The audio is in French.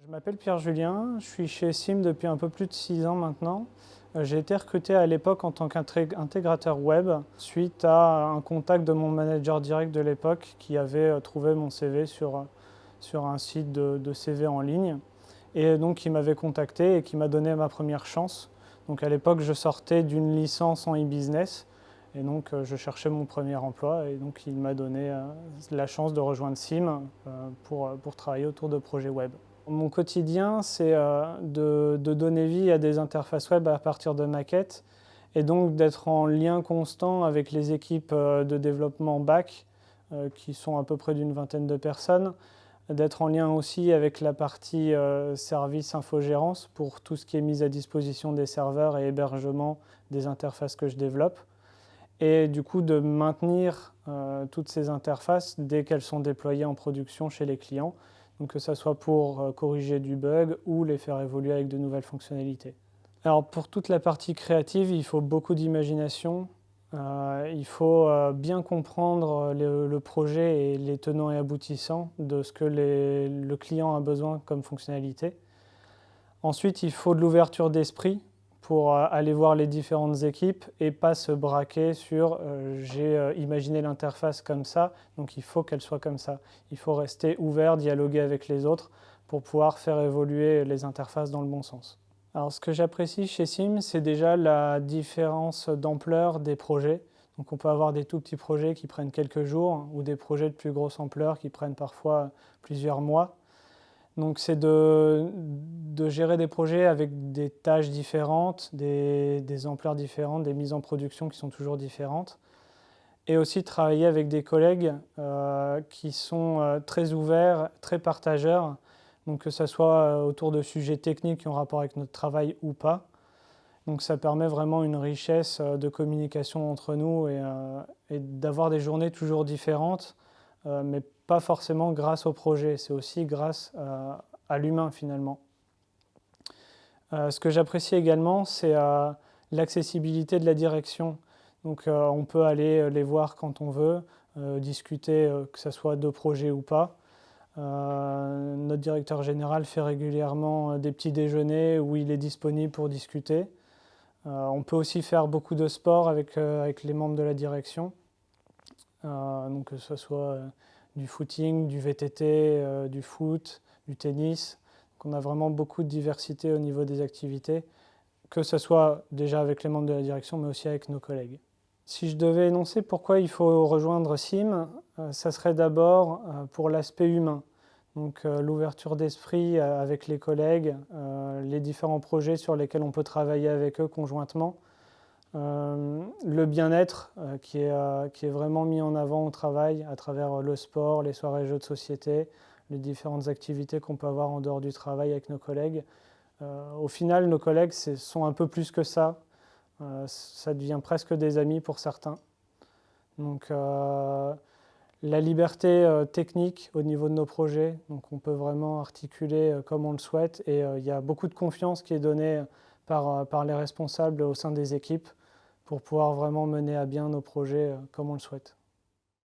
Je m'appelle Pierre Julien, je suis chez SIM depuis un peu plus de 6 ans maintenant. J'ai été recruté à l'époque en tant qu'intégrateur web suite à un contact de mon manager direct de l'époque qui avait trouvé mon CV sur un site de CV en ligne et donc qui m'avait contacté et qui m'a donné ma première chance. Donc à l'époque je sortais d'une licence en e-business et donc je cherchais mon premier emploi et donc il m'a donné la chance de rejoindre SIM pour travailler autour de projets web. Mon quotidien, c'est de donner vie à des interfaces web à partir de maquettes et donc d'être en lien constant avec les équipes de développement back, qui sont à peu près d'une vingtaine de personnes, d'être en lien aussi avec la partie service infogérance pour tout ce qui est mise à disposition des serveurs et hébergement des interfaces que je développe. Et du coup de maintenir toutes ces interfaces dès qu'elles sont déployées en production chez les clients, donc que ce soit pour corriger du bug ou les faire évoluer avec de nouvelles fonctionnalités. Alors pour toute la partie créative, il faut beaucoup d'imagination, il faut bien comprendre le projet et les tenants et aboutissants de ce que le client a besoin comme fonctionnalité. Ensuite, il faut de l'ouverture d'esprit pour aller voir les différentes équipes et pas se braquer sur j'ai imaginé l'interface comme ça, donc il faut qu'elle soit comme ça. Il faut rester ouvert, dialoguer avec les autres pour pouvoir faire évoluer les interfaces dans le bon sens. Alors ce que j'apprécie chez SIM, c'est déjà la différence d'ampleur des projets. Donc on peut avoir des tout petits projets qui prennent quelques jours ou des projets de plus grosse ampleur qui prennent parfois plusieurs mois. Donc c'est de gérer des projets avec des tâches différentes, des ampleurs différentes, des mises en production qui sont toujours différentes. Et aussi travailler avec des collègues qui sont très ouverts, très partageurs, donc que ce soit autour de sujets techniques qui ont rapport avec notre travail ou pas. Donc ça permet vraiment une richesse de communication entre nous et d'avoir des journées toujours différentes, mais pas forcément grâce au projet, c'est aussi grâce à l'humain finalement. Ce que j'apprécie également, c'est l'accessibilité de la direction. Donc on peut aller les voir quand on veut, discuter que ce soit de projet ou pas. Notre directeur général fait régulièrement des petits déjeuners où il est disponible pour discuter. On peut aussi faire beaucoup de sport avec les membres de la direction, donc que ce soit du footing, du VTT, du foot, du tennis. Donc on a vraiment beaucoup de diversité au niveau des activités, que ce soit déjà avec les membres de la direction, mais aussi avec nos collègues. Si je devais énoncer pourquoi il faut rejoindre SIM, ça serait d'abord pour l'aspect humain. Donc l'ouverture d'esprit avec les collègues, les différents projets sur lesquels on peut travailler avec eux conjointement, le bien-être qui est vraiment mis en avant au travail à travers le sport, les soirées jeux de société, les différentes activités qu'on peut avoir en dehors du travail avec nos collègues. Au final, nos collègues sont un peu plus que ça. Ça devient presque des amis pour certains. Donc la liberté technique au niveau de nos projets, donc on peut vraiment articuler comme on le souhaite et il y a beaucoup de confiance qui est donnée par les responsables au sein des équipes pour pouvoir vraiment mener à bien nos projets comme on le souhaite.